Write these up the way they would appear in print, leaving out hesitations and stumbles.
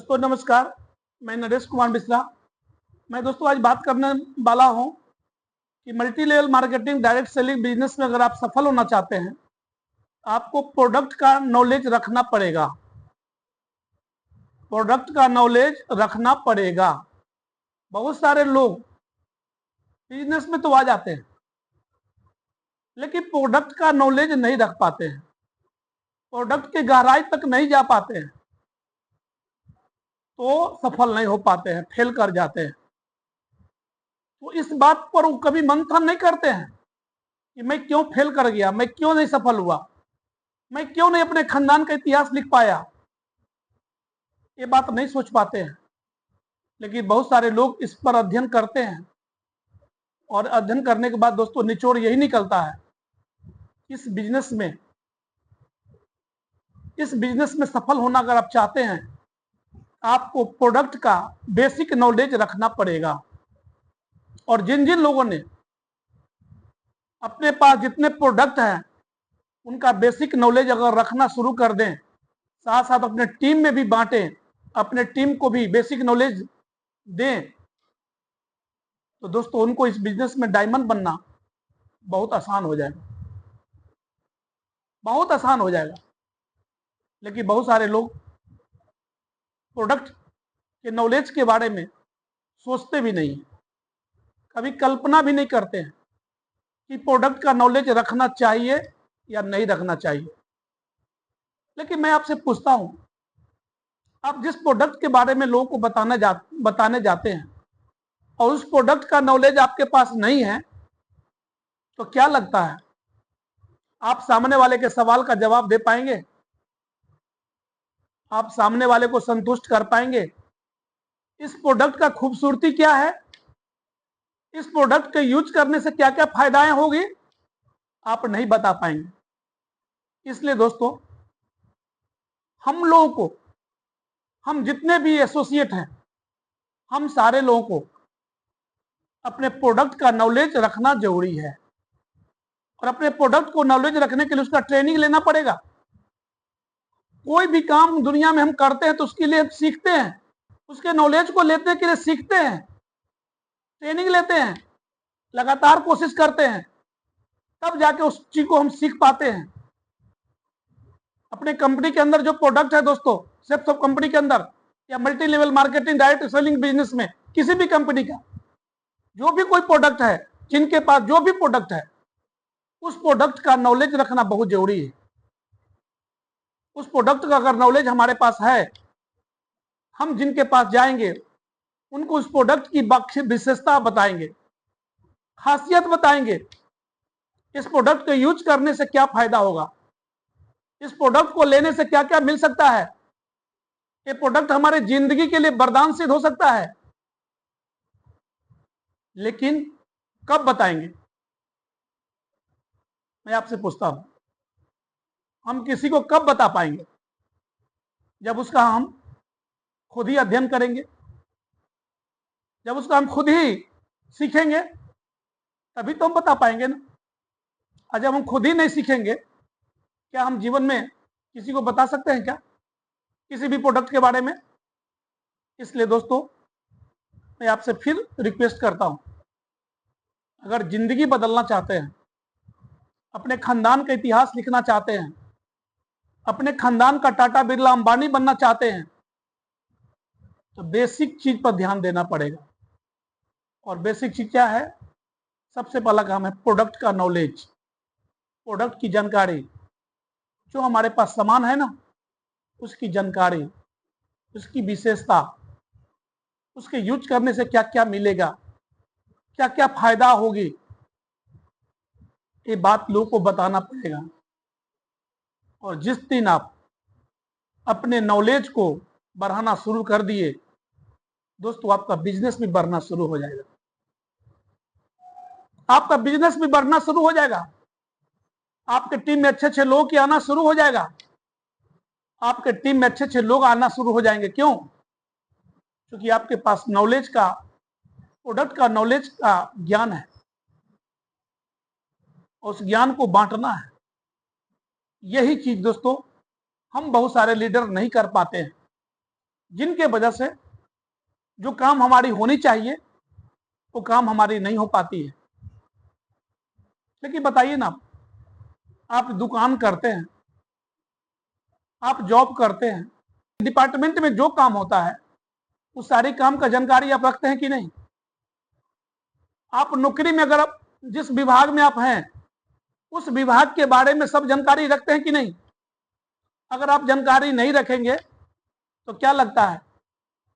दोस्तों नमस्कार। मैं नरेश कुमार मिश्रा। मैं दोस्तों आज बात करने वाला हूं कि multi level marketing direct selling business में अगर आप सफल होना चाहते हैं, आपको प्रोडक्ट का नॉलेज रखना पड़ेगा। प्रोडक्ट का नॉलेज रखना पड़ेगा। बहुत सारे लोग बिजनेस में तो आ जाते हैं, लेकिन प्रोडक्ट का नॉलेज नहीं रख पाते हैं, प्रोडक्ट की गहराई तक नहीं जा पाते हैं, तो सफल नहीं हो पाते हैं, फेल कर जाते हैं। तो इस बात पर वो कभी मंथन नहीं करते हैं कि मैं क्यों फेल कर गया, मैं क्यों नहीं सफल हुआ, मैं क्यों नहीं अपने खानदान का इतिहास लिख पाया। ये बात नहीं सोच पाते हैं, लेकिन बहुत सारे लोग इस पर अध्ययन करते हैं और अध्ययन करने के बाद दोस्तों निचोड़ यही निकलता है, इस बिजनेस में सफल होना अगर आप चाहते हैं, आपको प्रोडक्ट का बेसिक नॉलेज रखना पड़ेगा। और जिन जिन लोगों ने अपने पास जितने प्रोडक्ट हैं उनका बेसिक नॉलेज अगर रखना शुरू कर दें, साथ साथ अपने टीम में भी बांटें, अपने टीम को भी बेसिक नॉलेज दें, तो दोस्तों उनको इस बिजनेस में डायमंड बनना बहुत आसान हो जाएगा, बहुत आसान हो जाएगा। लेकिन बहुत सारे लोग प्रोडक्ट के नॉलेज के बारे में सोचते भी नहीं, कभी कल्पना भी नहीं करते हैं कि प्रोडक्ट का नॉलेज रखना चाहिए या नहीं रखना चाहिए। लेकिन मैं आपसे पूछता हूं, आप जिस प्रोडक्ट के बारे में लोगों को बताने जाते हैं और उस प्रोडक्ट का नॉलेज आपके पास नहीं है, तो क्या लगता है आप सामने वाले के सवाल का जवाब दे पाएंगे? आप सामने वाले को संतुष्ट कर पाएंगे? इस प्रोडक्ट का खूबसूरती क्या है, इस प्रोडक्ट के यूज करने से क्या क्या फायदाएं होगी, आप नहीं बता पाएंगे। इसलिए दोस्तों हम लोगों को, हम जितने भी एसोसिएट हैं, हम सारे लोगों को अपने प्रोडक्ट का नॉलेज रखना जरूरी है। और अपने प्रोडक्ट को नॉलेज रखने के लिए उसका ट्रेनिंग लेना पड़ेगा। कोई भी काम दुनिया में हम करते हैं तो उसके लिए सीखते हैं, उसके नॉलेज को लेने के लिए सीखते हैं, ट्रेनिंग लेते हैं, लगातार कोशिश करते हैं, तब जाके उस चीज को हम सीख पाते हैं। अपने कंपनी के अंदर जो प्रोडक्ट है दोस्तों, सिर्फ कंपनी के अंदर या multi level marketing direct selling business में किसी भी कंपनी का जो भी कोई प्रोडक्ट है, जिनके पास जो भी प्रोडक्ट है, उस प्रोडक्ट का नॉलेज रखना बहुत जरूरी है। उस प्रोडक्ट का अगर नॉलेज हमारे पास है, हम जिनके पास जाएंगे उनको उस प्रोडक्ट की विशेषता बताएंगे, खासियत बताएंगे, इस प्रोडक्ट को यूज करने से क्या फायदा होगा, इस प्रोडक्ट को लेने से क्या क्या मिल सकता है, ये प्रोडक्ट हमारे जिंदगी के लिए वरदान सिद्ध हो सकता है। लेकिन कब बताएंगे? मैं आपसे पूछता हूं, हम किसी को कब बता पाएंगे? जब उसका हम खुद ही अध्ययन करेंगे, जब उसका हम खुद ही सीखेंगे, तभी तो हम बता पाएंगे ना। और जब हम खुद ही नहीं सीखेंगे, क्या हम जीवन में किसी को बता सकते हैं क्या किसी भी प्रोडक्ट के बारे में? इसलिए दोस्तों मैं आपसे फिर रिक्वेस्ट करता हूं, अगर जिंदगी बदलना चाहते हैं, अपने खानदान का इतिहास लिखना चाहते हैं, अपने खानदान का टाटा बिरला अंबानी बनना चाहते हैं, तो बेसिक चीज पर ध्यान देना पड़ेगा। और बेसिक चीज क्या है? सबसे पहला काम है प्रोडक्ट का नॉलेज, प्रोडक्ट की जानकारी। जो हमारे पास सामान है ना, उसकी जानकारी, उसकी विशेषता, उसके यूज करने से क्या क्या मिलेगा, क्या क्या फायदा होगी, ये बात लोगों को बताना पड़ेगा। और जिस दिन आप अपने नॉलेज को बढ़ाना शुरू कर दिए दोस्तों, आपका बिजनेस भी बढ़ना शुरू हो जाएगा, आपका बिजनेस भी बढ़ना शुरू हो जाएगा, आपके टीम में अच्छे अच्छे लोग की आना शुरू हो जाएगा, आपके टीम में अच्छे अच्छे लोग आना शुरू हो जाएंगे। क्यों? क्योंकि आपके पास नॉलेज का, प्रोडक्ट का नॉलेज का ज्ञान है, उस ज्ञान को बांटना है। यही चीज दोस्तों हम बहुत सारे लीडर नहीं कर पाते हैं, जिनके वजह से जो काम हमारी होनी चाहिए वो काम हमारी नहीं हो पाती है। लेकिन बताइए ना, आप दुकान करते हैं, आप जॉब करते हैं, डिपार्टमेंट में जो काम होता है उस सारे काम का जानकारी आप रखते हैं कि नहीं? आप नौकरी में अगर आप जिस विभाग में आप हैं उस विभाग के बारे में सब जानकारी रखते हैं कि नहीं? अगर आप जानकारी नहीं रखेंगे तो क्या लगता है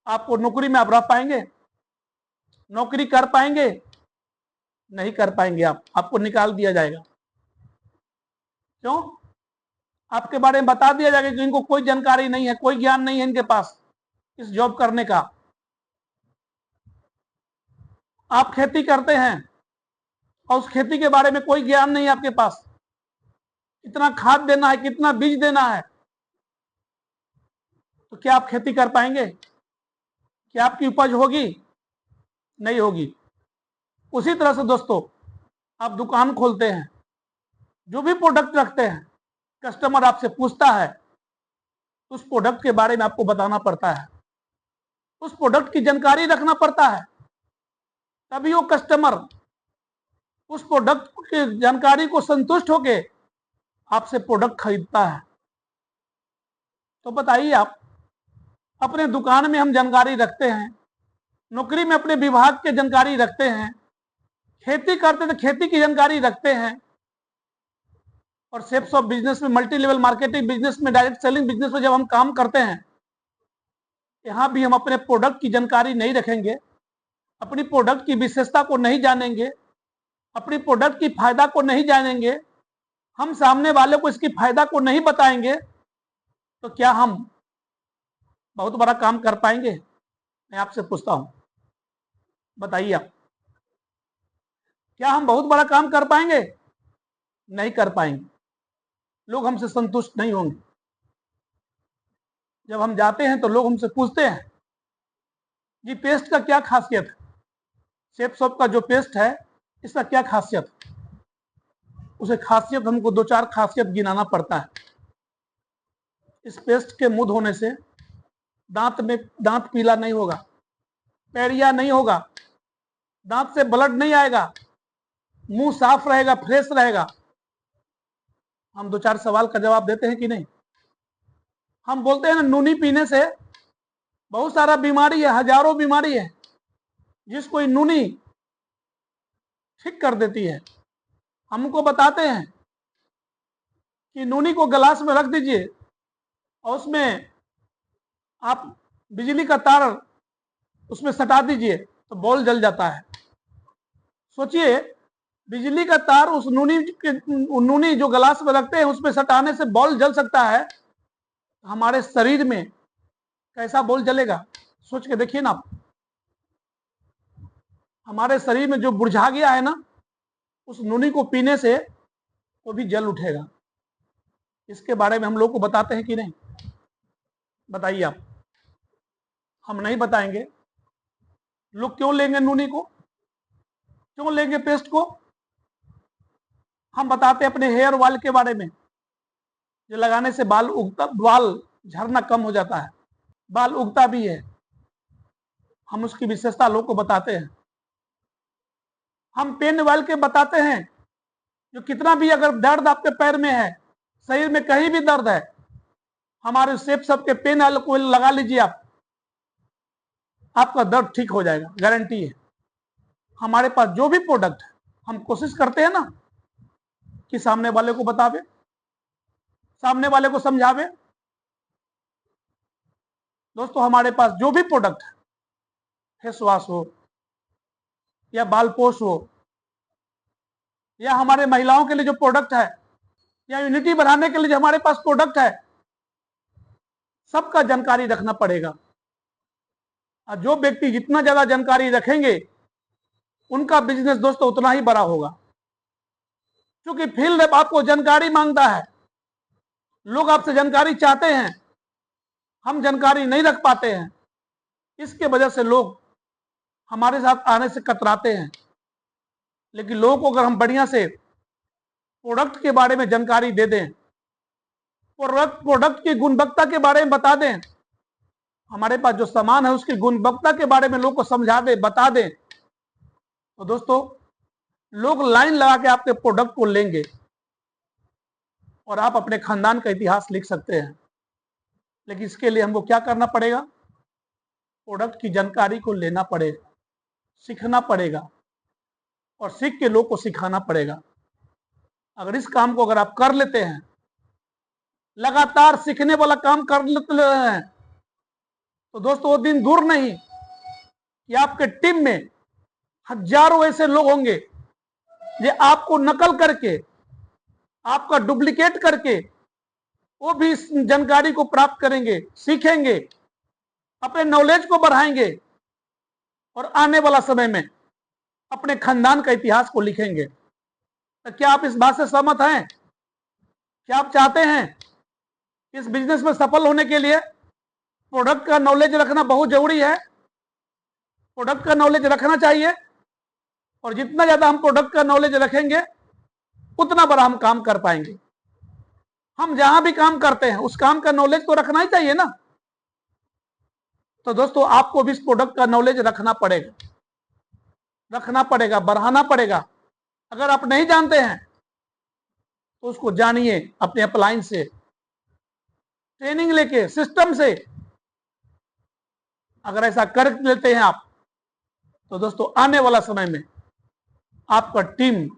आपको नौकरी में आप रह पाएंगे? नौकरी कर पाएंगे? नहीं कर पाएंगे। आपको निकाल दिया जाएगा। क्यों? आपके बारे में बता दिया जाएगा कि इनको कोई जानकारी नहीं है, कोई ज्ञान नहीं है इनके पास इस जॉब करने का। आप खेती करते हैं और उस खेती के बारे में कोई ज्ञान नहीं है आपके पास, कितना खाद देना है, कितना बीज देना है, तो क्या आप खेती कर पाएंगे? क्या आपकी उपज होगी? नहीं होगी। उसी तरह से दोस्तों, आप दुकान खोलते हैं, जो भी प्रोडक्ट रखते हैं, कस्टमर आपसे पूछता है, उस प्रोडक्ट के बारे में आपको बताना पड़ता है, उस प्रोडक्ट की जानकारी रखना पड़ता है, तभी वो कस्टमर उस प्रोडक्ट की जानकारी को संतुष्ट होके आपसे प्रोडक्ट खरीदता है। तो बताइए, आप अपने दुकान में हम जानकारी रखते हैं, नौकरी में अपने विभाग की जानकारी रखते हैं, खेती करते तो खेती की जानकारी रखते हैं, और शेप्स ऑफ बिजनेस में, मल्टी लेवल मार्केटिंग बिजनेस में, डायरेक्ट सेलिंग बिजनेस में जब हम काम करते हैं, यहां भी हम अपने प्रोडक्ट की जानकारी नहीं रखेंगे, अपनी प्रोडक्ट की विशेषता को नहीं जानेंगे, अपनी प्रोडक्ट की फायदा को नहीं जानेंगे, हम सामने वाले को इसकी फायदा को नहीं बताएंगे, तो क्या हम बहुत बड़ा काम कर पाएंगे? मैं आपसे पूछता हूं, बताइए आप, क्या हम बहुत बड़ा काम कर पाएंगे? नहीं कर पाएंगे। लोग हमसे संतुष्ट नहीं होंगे। जब हम जाते हैं तो लोग हमसे पूछते हैं, जी पेस्ट का क्या खासियत है? शेप शॉप का जो पेस्ट है इसका क्या खासियत है? उसे खासियत हमको 2-4 खासियत गिनाना पड़ता है। इस पेस्ट के मुंह धोने से दांत पीला नहीं होगा, पैरिया नहीं होगा, दांत से ब्लड नहीं आएगा, मुंह साफ रहेगा, फ्रेश रहेगा। हम 2-4 सवाल का जवाब देते हैं कि नहीं? हम बोलते हैं ना, नूनी पीने से बहुत सारा बीमारी है, हजारों बीमारी है, जिसको नूनी ठीक कर देती है। हमको बताते हैं कि नूनी को गिलास में रख दीजिए और उसमें आप बिजली का तार उसमें सटा दीजिए तो बॉल जल जाता है। सोचिए, बिजली का तार उस नूनी जो गिलास में रखते हैं उसमें सटाने से बॉल जल सकता है, हमारे शरीर में कैसा बॉल जलेगा? सोच के देखिए ना। हमारे शरीर में जो बुझा गया है ना, उस नूनी को पीने से वो भी जल उठेगा। इसके बारे में हम लोग को बताते हैं कि नहीं? बताइए आप। हम नहीं बताएंगे। लोग क्यों लेंगे नूनी को, क्यों लेंगे पेस्ट को? हम बताते हैं अपने हेयर ऑयल के बारे में, जो लगाने से बाल झड़ना कम हो जाता है, बाल उगता भी है। हम उसकी विशेषता लोग को बताते हैं। हम पेन ऑयल के बताते हैं, जो कितना भी अगर दर्द आपके पैर में है, शरीर में कहीं भी दर्द है, हमारे शेप सबके पेन ऑयल को लगा लीजिए आप, आपका दर्द ठीक हो जाएगा, गारंटी है। हमारे पास जो भी प्रोडक्ट है, हम कोशिश करते हैं ना कि सामने वाले को बतावे, सामने वाले को समझावे। दोस्तों, हमारे पास जो भी प्रोडक्ट है, फेस वॉश हो या बाल पोष हो, या हमारे महिलाओं के लिए जो प्रोडक्ट है, या यूनिटी बढ़ाने के लिए जो हमारे पास प्रोडक्ट है, सबका जानकारी रखना पड़ेगा। और जो व्यक्ति जितना ज्यादा जानकारी रखेंगे, उनका बिजनेस दोस्तों उतना ही बड़ा होगा। क्योंकि फील्ड आपको जानकारी मांगता है, लोग आपसे जानकारी चाहते हैं, हम जानकारी नहीं रख पाते हैं, इसके वजह से लोग हमारे साथ आने से कतराते हैं। लेकिन लोगों को अगर हम बढ़िया से प्रोडक्ट के बारे में जानकारी दे दें, प्रोडक्ट की गुणवत्ता के बारे में बता दें, हमारे पास जो सामान है उसकी गुणवत्ता के बारे में लोग को समझा दे, बता दें, तो दोस्तों लोग लाइन लगा के आपके प्रोडक्ट को लेंगे और आप अपने खानदान का इतिहास लिख सकते हैं। लेकिन इसके लिए हमको क्या करना पड़ेगा? प्रोडक्ट की जानकारी को लेना पड़ेगा, सीखना पड़ेगा और सीख के लोग को सिखाना पड़ेगा। अगर इस काम को अगर आप कर लेते हैं, लगातार सीखने वाला काम कर लेते हैं, तो दोस्तों वो दिन दूर नहीं कि आपके टीम में हजारों ऐसे लोग होंगे जो आपको नकल करके, आपका डुप्लीकेट करके वो भी इस जानकारी को प्राप्त करेंगे, सीखेंगे, अपने नॉलेज को बढ़ाएंगे और आने वाला समय में अपने खानदान का इतिहास को लिखेंगे। तो क्या आप इस बात से सहमत हैं? क्या आप चाहते हैं इस बिजनेस में सफल होने के लिए प्रोडक्ट का नॉलेज रखना बहुत जरूरी है? प्रोडक्ट का नॉलेज रखना चाहिए और जितना ज्यादा हम प्रोडक्ट का नॉलेज रखेंगे उतना बड़ा हम काम कर पाएंगे। हम जहां भी काम करते हैं उस काम का नॉलेज तो रखना ही चाहिए ना। तो दोस्तों आपको भी इस प्रोडक्ट का नॉलेज रखना पड़ेगा, बढ़ाना पड़ेगा। अगर आप नहीं जानते हैं तो उसको जानिए, अपने अपलाइन से ट्रेनिंग लेके, सिस्टम से। अगर ऐसा कर लेते हैं आप, तो दोस्तों आने वाला समय में आपका टीम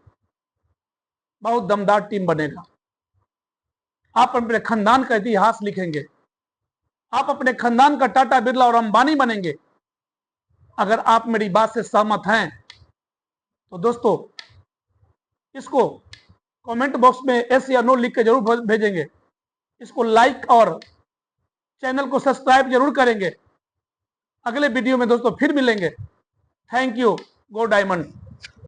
बहुत दमदार टीम बनेगा। आप अपने खानदान का इतिहास लिखेंगे, आप अपने खानदान का टाटा, बिरला और अंबानी बनेंगे। अगर आप मेरी बात से सहमत हैं तो दोस्तों इसको कमेंट बॉक्स में यस या नो लिख के जरूर भेजेंगे। इसको लाइक और चैनल को सब्सक्राइब जरूर करेंगे। अगले वीडियो में दोस्तों फिर मिलेंगे। Thank you. Go diamond.